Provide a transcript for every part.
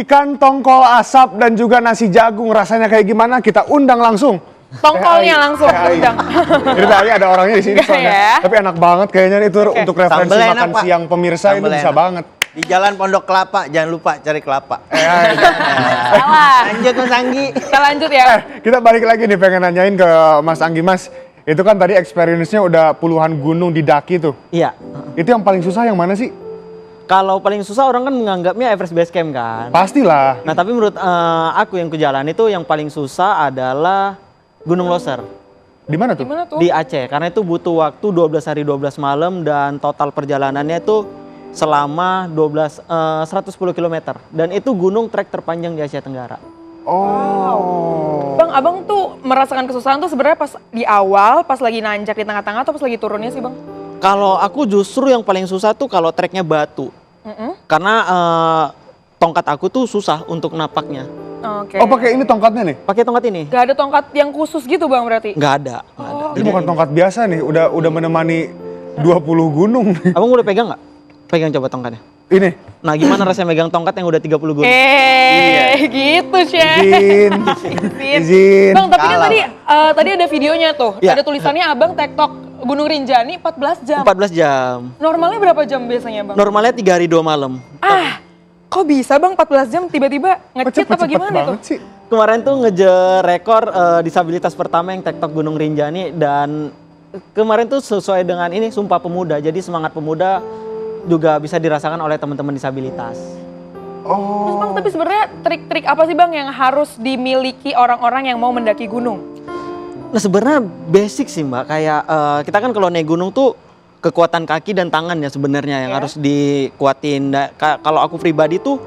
ikan tongkol asap dan juga nasi jagung rasanya kayak gimana? Kita undang langsung. Tongkolnya langsung undang. Ceritanya ada orangnya di sini soalnya. Ya. Tapi enak banget kayaknya itu untuk referensi Sambel enak, makan Pak. siang pemirsa itu Sambel bisa enak. banget. Di Jalan Pondok Kelapa, jangan lupa cari kelapa. Salah. Lanjut Mas Anggi. Kita lanjut ya. Kita balik lagi nih pengen nanyain ke Mas Anggi. Mas, itu kan tadi experience-nya udah puluhan gunung didaki tuh. Iya. Itu yang paling susah yang mana sih? Kalau paling susah orang kan menganggapnya Everest Base Camp kan. Pastilah. Nah tapi menurut aku yang ke jalan itu yang paling susah adalah Gunung Loser Di mana tuh? Gimana tuh? di Aceh. Karena itu butuh waktu 12 hari 12 malam dan total perjalanannya itu selama 110 km. Dan itu gunung trek terpanjang di Asia Tenggara. Oh. Bang, abang tuh merasakan kesusahan tuh sebenarnya pas di awal, pas lagi nanjak di tengah-tengah atau pas lagi turunnya sih bang? Kalau aku justru yang paling susah tuh kalau treknya batu. Karena tongkat aku tuh susah untuk napaknya. Oke. Oh, pakai ini tongkatnya nih? Pakai tongkat ini? Gak ada tongkat yang khusus gitu bang berarti? Nggak ada. Nggak ada. Ini bukan tongkat biasa nih, udah menemani 20 gunung. Abang udah pegang nggak? Pegang coba tongkatnya. Ini. Nah gimana rasanya megang tongkat yang udah 30 gunung? Gitu Chef. Izin. Izin. Bang, tapi kan Kalah. tadi ada videonya tuh. Ya. Ada tulisannya abang TikTok Gunung Rinjani 14 jam. 14 jam. Normalnya berapa jam biasanya bang? Normalnya 3 hari 2 malam. Kok bisa bang 14 jam tiba-tiba Kok nge-cheat apa cepet-cepet gimana tuh? banget sih? Kemarin tuh ngejar rekor disabilitas pertama yang TikTok Gunung Rinjani dan kemarin tuh sesuai dengan ini Sumpah Pemuda. Jadi semangat pemuda juga bisa dirasakan oleh teman-teman disabilitas. Terus bang, tapi sebenarnya trik-trik apa sih bang yang harus dimiliki orang-orang yang mau mendaki gunung? Nah sebenarnya basic sih mbak, kayak kita kan kalau naik gunung tuh kekuatan kaki dan tangan ya sebenarnya yang harus dikuatin. Kalau aku pribadi tuh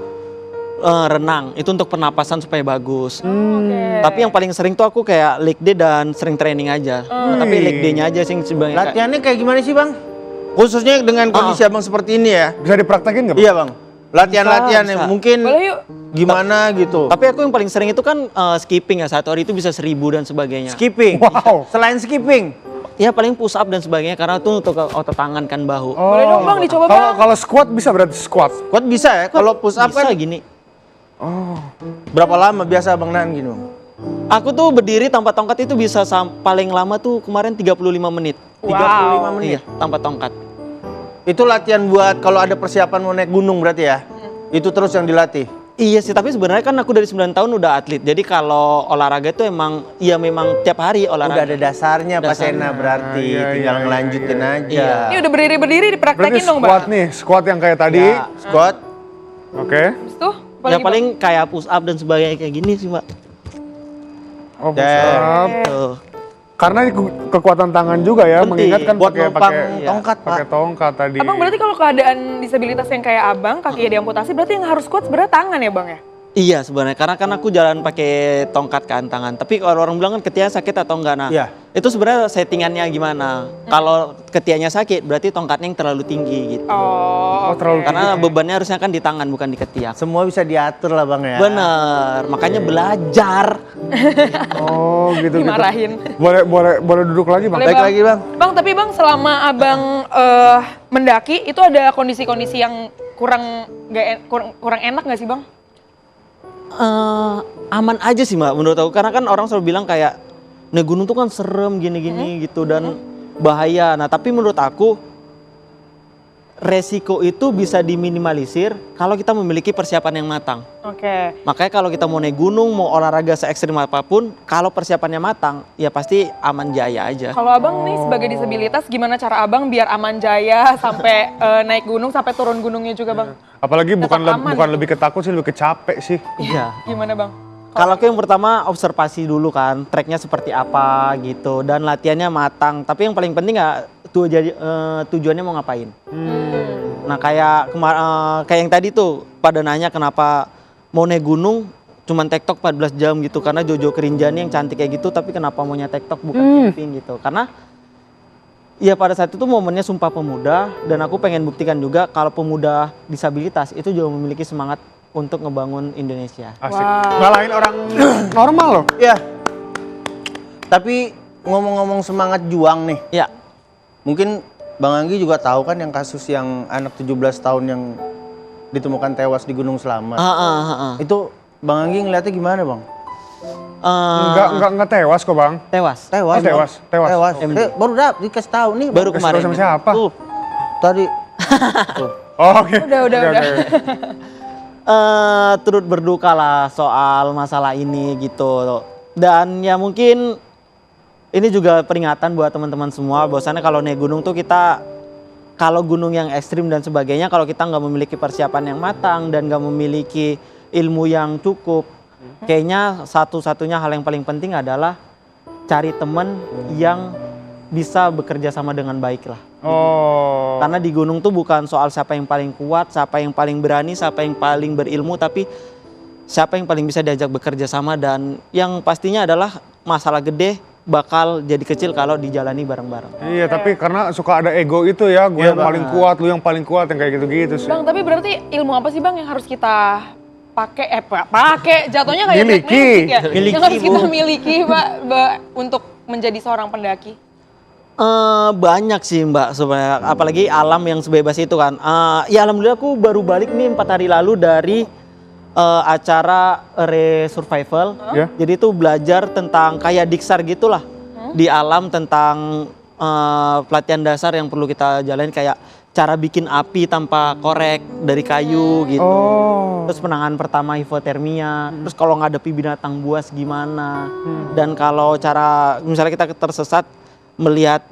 renang, itu untuk pernapasan supaya bagus. Tapi yang paling sering tuh aku kayak leg day dan sering training aja. Tapi leg day-nya aja sih sebenarnya. Latihannya kayak gimana sih Bang? Khususnya dengan kondisi Abang seperti ini ya. Bisa dipraktekin nggak, Bang? Iya Bang. Latihan-latihan Bisa, yang bisa. mungkin Boleh yuk. gimana gitu. Tapi aku yang paling sering itu kan skipping ya, satu hari itu bisa 1000 dan sebagainya. Skipping. Wow. Selain skipping. Ya paling push up dan sebagainya karena itu untuk otot tangan kan bahu. Boleh dong bang dicoba bang. Kalau squat bisa berarti squat. Kuat bisa ya? Kalau push up Bisa kan gini. berapa lama biasa Bang nahan gini Bang? Aku tuh berdiri tanpa tongkat itu bisa paling lama tuh kemarin 35 menit. 35 menit. Iya, tanpa tongkat. Itu latihan buat kalau ada persiapan mau naik gunung berarti ya? Itu terus yang dilatih? Iya sih, tapi sebenarnya kan aku dari 9 tahun udah atlet. Jadi kalau olahraga itu emang, ya memang tiap hari olahraga. Udah ada dasarnya Pak Dasarnya. Sena berarti. Iya, Tinggal iya, ngelanjutin iya, aja. iya. Ini udah berdiri-berdiri Berarti dipraktekin dong squat bang. nih, squat yang kayak tadi. Ya, Squat. Oke. Habis tuh ya paling kayak push up dan sebagainya kayak gini sih mbak. Oh, push Dan- up. Tuh. Karena ini kekuatan tangan juga ya, Penting. mengingatkan Buat pakai numpang pakai tongkat Pak. pakai tongkat tadi. Abang berarti kalau keadaan disabilitas yang kayak abang, kakinya diamputasi, berarti yang harus kuat sebenarnya tangan ya bang ya? Iya sebenarnya, karena kan aku jalan pakai tongkat kan tangan. Tapi kalau orang bilang kan ketiaknya sakit atau enggak, nah Iya. itu sebenarnya settingannya gimana. Kalau ketiaknya sakit berarti tongkatnya yang terlalu tinggi gitu. Oh, terlalu Karena bebannya harusnya kan di tangan bukan di ketiak. Semua bisa diatur lah Bang ya. Bener, makanya belajar. Oh, gitu gitu. Dimarahin. Boleh duduk lagi, Bang. Boleh, Baik Bang. lagi Bang. Bang, tapi bang selama abang mendaki itu ada kondisi-kondisi yang kurang enak nggak sih bang? Aman aja sih mbak menurut aku, karena kan orang selalu bilang kayak naik gunung tuh kan serem gini-gini gitu dan bahaya. Nah tapi menurut aku resiko itu bisa diminimalisir kalau kita memiliki persiapan yang matang. Oke. Makanya kalau kita mau naik gunung, mau olahraga se ekstrim apapun, kalau persiapannya matang ya pasti aman jaya aja. Kalau abang nih sebagai disabilitas, gimana cara abang biar aman jaya sampai naik gunung sampai turun gunungnya juga bang? Apalagi bukan Tetap aman. bukan lebih ketakut sih, lebih kecapek sih. Iya. Gimana bang? Kalau aku yang pertama observasi dulu kan, treknya seperti apa gitu dan latihannya matang. Tapi yang paling penting ya tujuannya mau ngapain. Nah kayak kayak yang tadi tuh pada nanya kenapa mau naik gunung cuman TikTok 14 jam gitu, karena Jojo Kerinjani yang cantik kayak gitu, tapi kenapa maunya TikTok bukan camping gitu. Karena ya pada saat itu momennya Sumpah Pemuda dan aku pengen buktikan juga kalau pemuda disabilitas itu juga memiliki semangat untuk ngebangun Indonesia. Asik. Ngalahin orang normal loh. Iya. Tapi ngomong-ngomong semangat juang nih. Ya, Mungkin Bang Anggi juga tahu kan yang kasus yang anak 17 tahun yang ditemukan tewas di Gunung Slamet. Ah. Itu Bang Anggi ngeliatnya gimana Bang? Enggak tewas kok, Bang. Tewas. Tewas. Oh, tewas, Bang. tewas. Tewas. MD. Baru dikasih tahu nih. Baru Kasih kemarin. tahu sama siapa? Tuh. Tadi. Tuh. Oh, oke. Udah. Oke. Turut berduka lah soal masalah ini gitu. Dan ya mungkin ini juga peringatan buat teman-teman semua bahwasannya kalau naik gunung tuh kita, kalau gunung yang ekstrim dan sebagainya, kalau kita nggak memiliki persiapan yang matang dan nggak memiliki ilmu yang cukup, kayaknya satu-satunya hal yang paling penting adalah cari teman yang bisa bekerja sama dengan baik lah. Oh. Karena di gunung tuh bukan soal siapa yang paling kuat, siapa yang paling berani, siapa yang paling berilmu, tapi siapa yang paling bisa diajak bekerja sama, dan yang pastinya adalah masalah gede bakal jadi kecil kalau dijalani bareng-bareng. Iya, tapi karena suka ada ego itu ya, gue Iya, yang paling Bang. kuat, lu yang paling kuat, yang kayak gitu-gitu sih. Bang, tapi berarti ilmu apa sih Bang yang harus kita pakai jatuhnya kayak Miliki. black magic ya? Miliki, yang harus kita Bu. miliki Mbak untuk menjadi seorang pendaki. Banyak sih Mbak, supaya apalagi alam yang sebebas itu kan. Ya alhamdulillah aku baru balik nih 4 hari lalu dari acara Resurvival. Ya. Jadi itu belajar tentang kayak diksar gitulah di alam, tentang pelatihan dasar yang perlu kita jalanin, kayak cara bikin api tanpa korek dari kayu gitu. Oh. Terus penanganan pertama hipotermia, terus kalau ngadepi binatang buas gimana, dan kalau cara misalnya kita tersesat melihat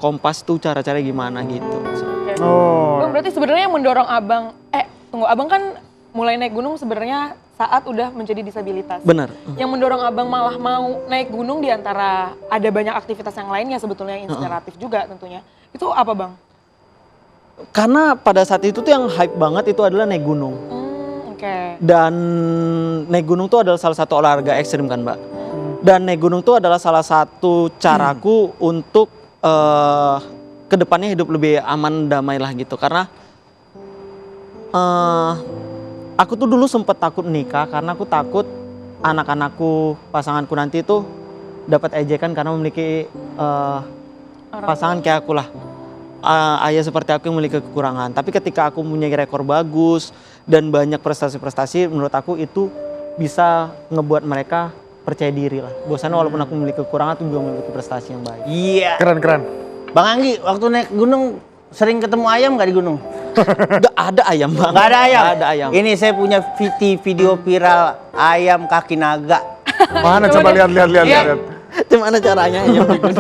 kompas tuh cara-cara gimana gitu. Oke. Oh. Bang, berarti sebenarnya yang mendorong Abang, tunggu, Abang kan mulai naik gunung sebenarnya saat udah menjadi disabilitas. Bener. Yang mendorong Abang malah mau naik gunung di antara ada banyak aktivitas yang lainnya sebetulnya inspiratif juga tentunya. Itu apa Bang? Karena pada saat itu tuh yang hype banget itu adalah naik gunung. Oke. Dan naik gunung tuh adalah salah satu olahraga ekstrim kan Mbak. Dan naik gunung tuh adalah salah satu caraku untuk kedepannya hidup lebih aman, damai lah gitu. Karena aku tuh dulu sempet takut nikah karena aku takut anak-anakku, pasanganku nanti tuh dapat ejekan karena memiliki pasangan kayak aku lah. Ayah seperti aku yang memiliki kekurangan. Tapi ketika aku punya rekor bagus dan banyak prestasi-prestasi, menurut aku itu bisa ngebuat mereka percaya diri lah. Bahwasannya walaupun aku memiliki kekurangan, aku juga memiliki prestasi yang baik. Iya. Keren. Bang Anggi, waktu naik gunung sering ketemu ayam gak di gunung? Gak ada ayam Bang. Gak ada ayam? Gak ada ayam. Ini saya punya video viral ayam kaki naga. Mana coba lihat. Gimana caranya ayam di gunung?